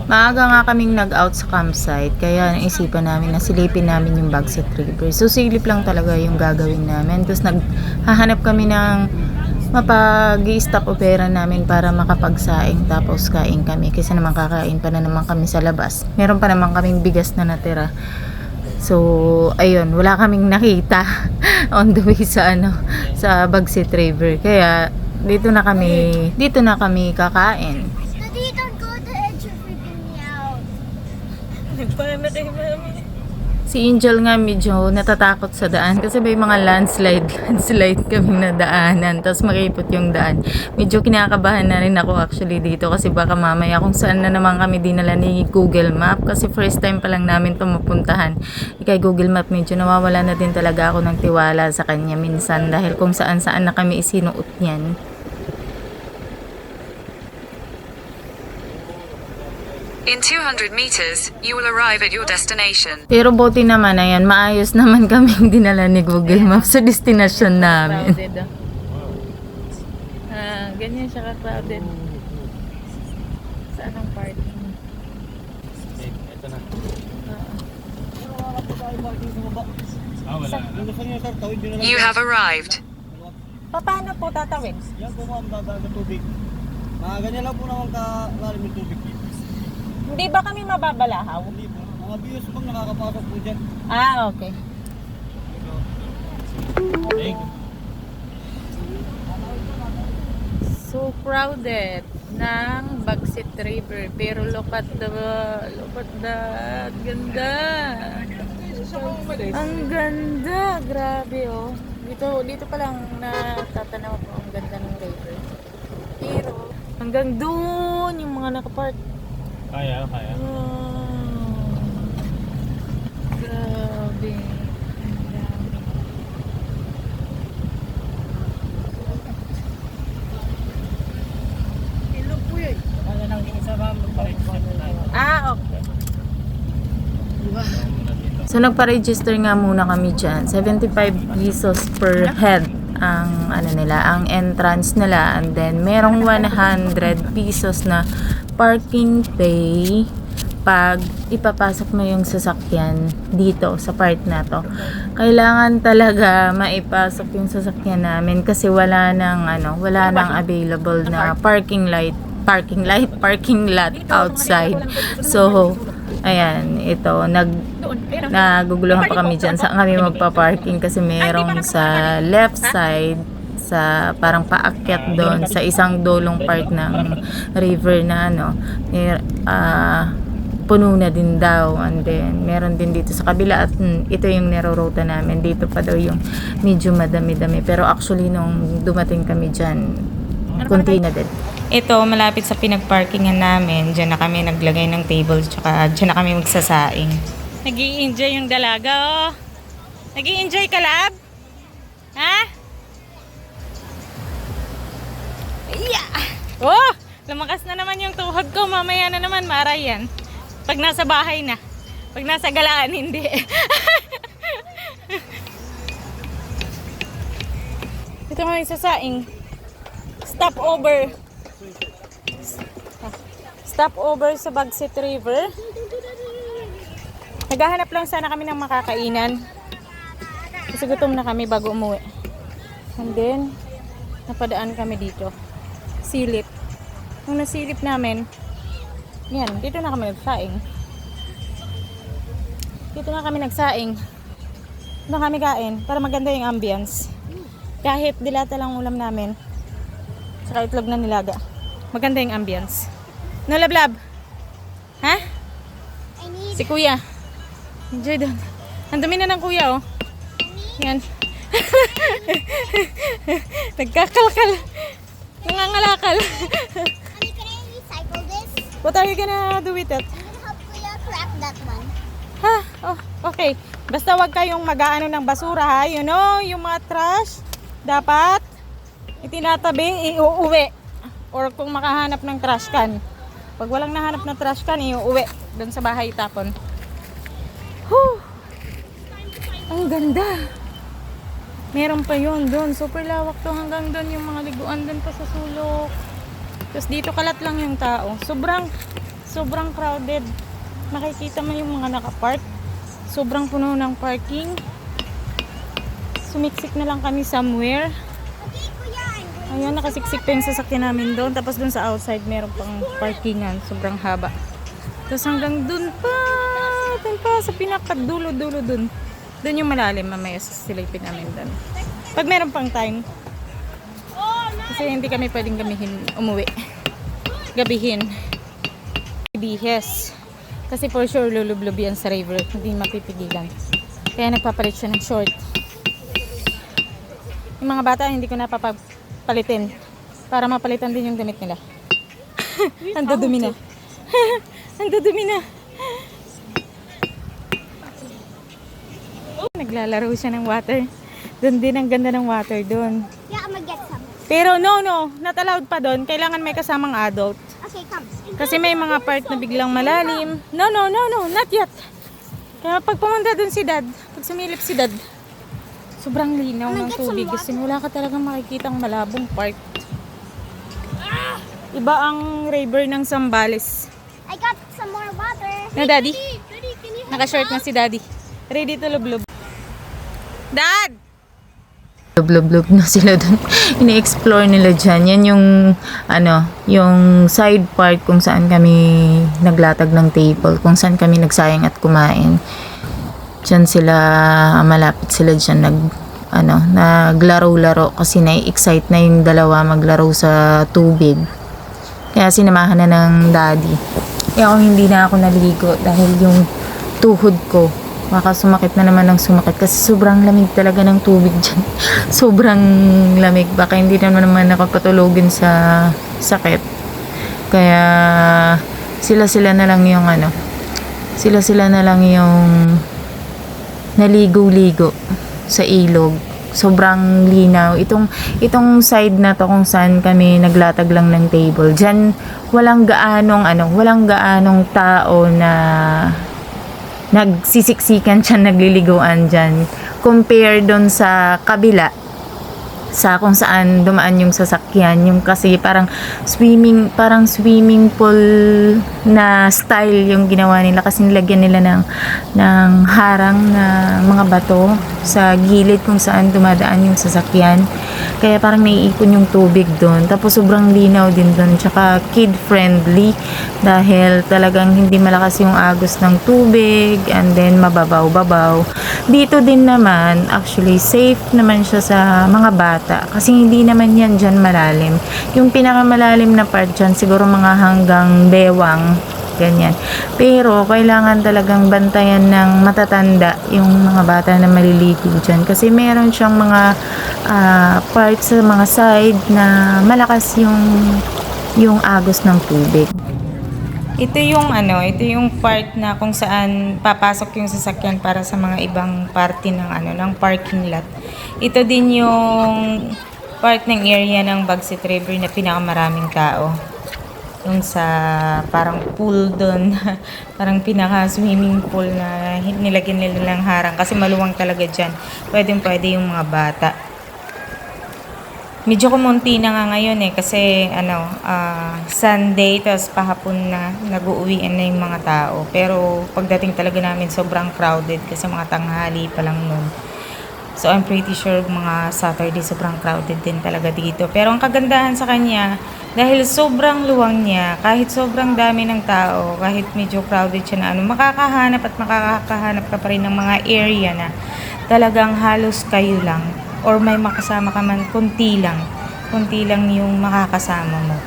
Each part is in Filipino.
Maaga nga kaming nag-out sa campsite, kaya naisipan namin na silipin namin yung Bagset River. So silip lang talaga yung gagawin namin. Tapos naghahanap kami ng mapag-i-stop opera namin para makapagsaing, tapos kain kami. Kasi naman kakain pa na naman kami sa labas. Meron pa naman kaming bigas na natira. So ayun, wala kaming nakita on the way sa Bagset River. Kaya dito na kami kakain. Daddy, don't go to the edge of freaking me out. Nagpana kay mami. Si Angel nga medyo natatakot sa daan kasi may mga landslide kaming nadaanan, tapos makipot yung daan. Medyo kinakabahan na rin ako actually dito kasi baka mamaya kung saan na naman kami dinala ni Google Map, kasi first time pa lang namin ito mapuntahan. Kay Google Map medyo nawawala na din talaga ako ng tiwala sa kanya minsan dahil kung saan na kami isinuot niyan. In 200 meters, you will arrive at your destination. Pero buti naman, ayan, maayos naman kaming dinala ni Google Maps sa destination namin. Crowded ganyan siya ka-crowded. Saan ang parking? Ito na. Wala. You have arrived. Paano po tatawid? Yan po ma'am, dadaan sa tubig. Ganyan lang po naman kalalim yung tubig dito. Hindi ba kami mababalahaw? Hindi po. Mga bios po nakakapasok po dyan. Okay. Thank you. So crowded ng Bagset River, pero look at the ganda. Ang ganda, grabe oh. Dito pa lang natatanaw ko ang ganda ng river. Pero hanggang doon yung mga nakapark. Kaya. Grabe. Ang dami. Ilog po yun. Wala nang isa ma'am. Okay. So nagpa-register nga muna kami dyan. 75 pesos per head ang ang entrance nila, and then merong 100 pesos na parking pay pag ipapasok mo yung sasakyan dito sa part na to. Kailangan talaga maipasok yung sasakyan namin kasi wala nang available na parking lot outside. So ayan, ito naguguluhan pa kami dyan saan kami magpa-parking kasi merong sa left side, sa parang paakyat doon sa isang dolong part ng river na puno na din daw, and then meron din dito sa kabila, at ito yung nirorota namin, dito pa daw yung medyo madami-dami, pero actually nung dumating kami dyan kunti na din. Ito, malapit sa pinagparkingan namin, dyan na kami naglagay ng table, tsaka dyan na kami magsasaing. Nag-i-enjoy yung dalaga, oh. Nag-i-enjoy ka, lab? Ha? Yeah! Oh! Lumakas na naman yung tuhod ko. Mamaya na naman, maray yan. Pag nasa bahay na. Pag nasa galaan, hindi. Ito nga yung sasaing. Stop over sa Bagset River. Naghahanap lang sana kami ng makakainan. Kasi gutom na kami bago umuwi. And then, napadaan kami dito. Silip. Nung nasilip namin, yan, dito na kami nagsaing. Dito na kami nagsaing. Doon kami kain para maganda yung ambience. Kahit dilata lang ulam namin, saka itlog na nilaga, maganda yung ambience. No, lablab? Ha? Si kuya. Enjoy doon. Ang dami na ng kuya, oh. Yan. Nagkakalkal. Nangangalakal. Honey, can I recycle this? What are you gonna do with it? I'm gonna help Kuya crack that one. Ha? Oh, okay. Basta wag kayong mag-aano ng basura, ha? You know, yung mga trash, dapat itinatabi, iuuwi. Or kung makahanap ng trash can. Pag walang nahanap ng trash can, iuuwi. Doon sa bahay tapon. Whew! Ang ganda! Meron pa yun doon. Super lawak to hanggang doon. Yung mga liguan doon pa sa sulok. Tapos dito kalat lang yung tao. Sobrang sobrang crowded. Makikita mo yung mga nakapark. Sobrang puno ng parking. Sumiksik na lang kami somewhere. Okay, kuya, I'm going. Ayun, nakasiksik pa yung sasakyan namin doon. Tapos doon sa outside, meron pang parkingan. Sobrang haba. Tapos hanggang doon pa sa pinakadulo-dulo doon. Doon yung malalim, mamaya sisilipin namin doon. Pag meron pang time. Kasi hindi kami pwedeng umuwi. Gabihin. Bihes. Kasi for sure lulublob yan sa river. Hindi mapipigilan. Kaya nagpapalit siya ng short. Yung mga bata hindi ko napapalitin. Para mapalitan din yung damit nila. Ang dudumi na. Ang dudumi na. Naglalaro siya ng water. Doon din ang ganda ng water doon. Yeah, I'm gonna get some. Pero no, not allowed pa doon. Kailangan may kasamang adult. Okay, come. Kasi may mga part na biglang malalim. No, not yet. Kaya pag pumunta dun si dad, pag sumilip si dad, sobrang linaw ng tubig. Kasi wala ka talagang makikitang malabong part. Iba ang river ng Zambales. I got some more water. Na daddy? Daddy, can you Naka-short na si daddy. Ready to lublob. Dad! Lub-lub-lub na sila dun. Ini-explore nila dyan. Yan yung, yung side part kung saan kami naglatag ng table, kung saan kami nagsayang at kumain. Dyan sila, malapit sila dyan, naglaro-laro kasi na-excite na yung dalawa maglaro sa tubig. Kaya sinamahan na ng daddy. Kaya ako hindi na ako naligo dahil yung tuhod ko baka sumakit na naman ng sumakit kasi sobrang lamig talaga ng tubig dyan. Sobrang lamig. Baka hindi naman nakapatulogin sa sakit. Kaya sila na lang yung sila na lang yung naligo-ligo sa ilog. Sobrang linaw. Itong side na to kung saan kami naglatag lang ng table. Diyan walang gaanong tao na nagsisiksikan dyan, nagliliguan dyan. Compare doon sa kabila, sa kung saan dumaan yung sasakyan, yung kasi parang swimming pool na style yung ginawa nila kasi nilagyan nila ng harang na mga bato sa gilid kung saan dumadaan yung sasakyan. Kaya parang naiipon yung tubig doon. Tapos sobrang linaw din doon. Tsaka kid friendly dahil talagang hindi malakas yung agos ng tubig and then mababaw-babaw. Dito din naman, actually safe naman siya sa mga bata kasi hindi naman yan dyan malalim. Yung pinakamalalim na part dyan siguro mga hanggang bewang, ganyan. Pero kailangan talagang bantayan ng matatanda yung mga bata na maliligo dyan kasi meron siyang mga parts sa mga side na malakas yung agos ng tubig. Ito yung part na kung saan papasok yung sasakyan para sa mga ibang parte ng parking lot. Ito din yung part ng area ng Bagsit River na pinakamaraming tao. Yung sa parang pool doon, parang pinaka-swimming pool na nilagyan nila ng harang kasi maluwang talaga dyan. Pwede yung mga bata. Medyo kumunti na nga ngayon kasi Sunday tapos pahapon na nag-uuwian na yung mga tao. Pero pagdating talaga namin sobrang crowded kasi mga tanghali pa lang nun. So I'm pretty sure mga Saturday sobrang crowded din talaga dito. Pero ang kagandahan sa kanya, dahil sobrang luwang niya, kahit sobrang dami ng tao, kahit medyo crowded siya na makakahanap ka pa rin ng mga area na talagang halos kayo lang. Or may makasama ka man, kunti lang yung makakasama mo.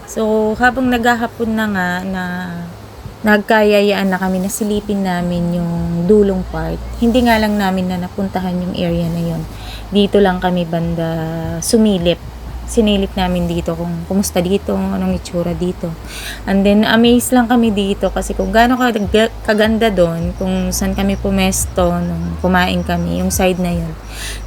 So, habang naghahapon na nga na nagkayayaan na kami na silipin namin yung dulong part, hindi nga lang namin na napuntahan yung area na yun. Dito lang kami banda sumilip. Sinilip namin dito kung kumusta dito, anong itsura dito. And then, amazed lang kami dito kasi kung gaano kaganda doon, kung saan kami pumesto nung kumain kami, yung side na yun.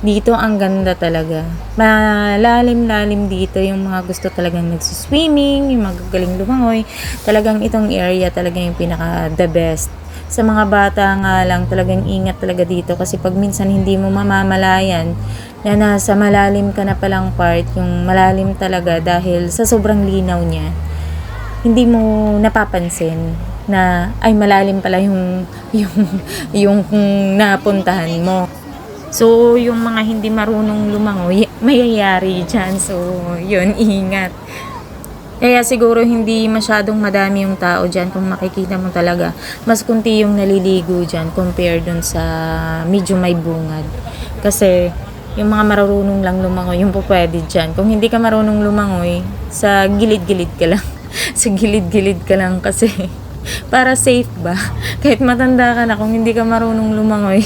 Dito, ang ganda talaga. Malalim-lalim dito, yung mga gusto talagang nagsiswimming, yung magagaling lumangoy. Talagang itong area talaga yung pinaka the best. Sa mga bata nga lang, talagang ingat talaga dito kasi pag minsan hindi mo mamamalayan na nasa malalim ka na palang part, yung malalim talaga dahil sa sobrang linaw niya. hindi mo napapansin na ay malalim pala yung napuntahan mo. So, yung mga hindi marunong lumangoy, mayayari dyan. So, yun, ingat. Kaya siguro hindi masyadong madami yung tao dyan. Kung makikita mo talaga, mas kunti yung naliligo dyan compare dun sa medyo may bungad. Kasi, yung mga marunong lang lumangoy, yung po pwede dyan. Kung hindi ka marunong lumangoy, sa gilid-gilid ka lang. Sa gilid-gilid ka lang kasi para safe ba? Kahit matanda ka na, kung hindi ka marunong lumangoy,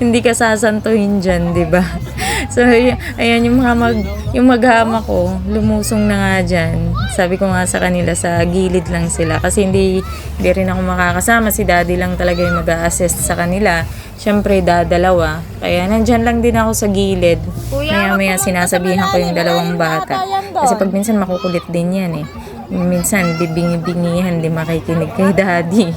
hindi ka sasantuhin dyan, di ba? So, ayan yung yung maghama ko, lumusong na nga dyan. Sabi ko nga sa kanila, sa gilid lang sila. Kasi hindi rin ako makakasama. Si daddy lang talaga yung mag-a-assist sa kanila. Siyempre, dadalawa. Kaya nandyan lang din ako sa gilid. Maya-maya sinasabihan ko yung dalawang bata. Kasi pag minsan makukulit din yan eh. Minsan bibingi-bingihan, di makikinig kay daddy.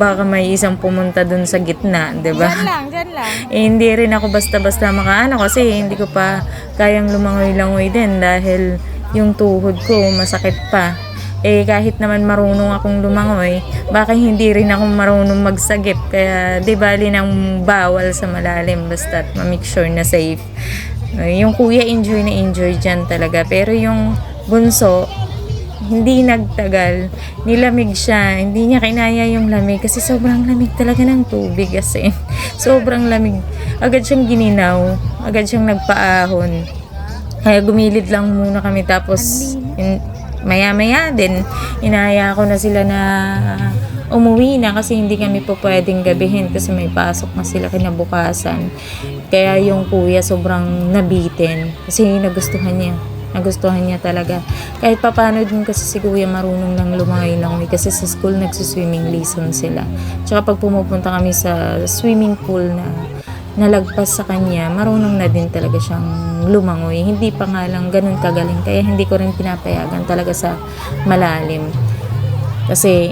Baka may isang pumunta dun sa gitna, di ba? Dyan lang. Eh, hindi rin ako basta-basta makaano kasi hindi ko pa kayang lumangoy-langoy din dahil yung tuhod ko masakit pa. Eh, kahit naman marunong akong lumangoy, baka hindi rin ako marunong magsagip. Kaya, di bali nang bawal sa malalim basta ma-make sure na safe. Yung kuya enjoy na enjoy dyan talaga. Pero yung bunso, hindi nagtagal, nilamig siya, hindi niya kinaya yung lamig kasi sobrang lamig talaga ng tubig kasi sobrang lamig, agad siyang gininaw, agad siyang nagpaahon, kaya gumilid lang muna kami tapos maya din inaya ko na sila na umuwi na kasi hindi kami po pwedeng gabihin kasi may pasok na sila kinabukasan. Kaya yung kuya sobrang nabitin kasi nagustuhan niya talaga. Kahit papano din kasi si kuya marunong lang lumangoy kasi sa school nagsiswimming lesson sila. Tsaka pag pumupunta kami sa swimming pool na nalagpas sa kanya, marunong na din talaga siyang lumangoy. Hindi pa nga lang ganun kagaling. Kaya hindi ko rin pinapayagan talaga sa malalim. Kasi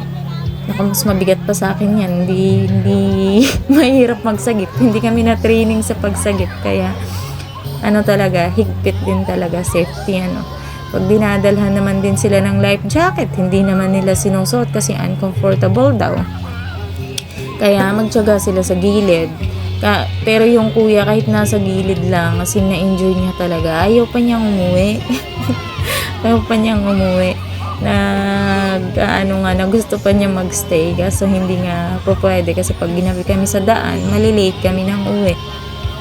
mas mabigat pa sa akin yan. Hindi mahirap magsagip. Hindi kami na-training sa pagsagip. Kaya talaga, higpit din talaga, safety Pag dinadalhan naman din sila ng life jacket, hindi naman nila sinusuot kasi uncomfortable daw. Kaya magtiyaga sila sa gilid. Pero yung kuya kahit nasa gilid lang, kasi na-enjoy niya talaga, ayaw pa niyang umuwi. Na gusto pa niya magstay kaso hindi nga po pwede kasi pag ginabi kami sa daan, malilate kami ng uwi.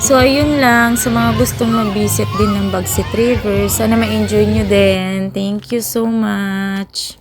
So, ayun lang. Sa mga gustong mag-visit din ng Bagsit River, sana ma-enjoy nyo din. Thank you so much.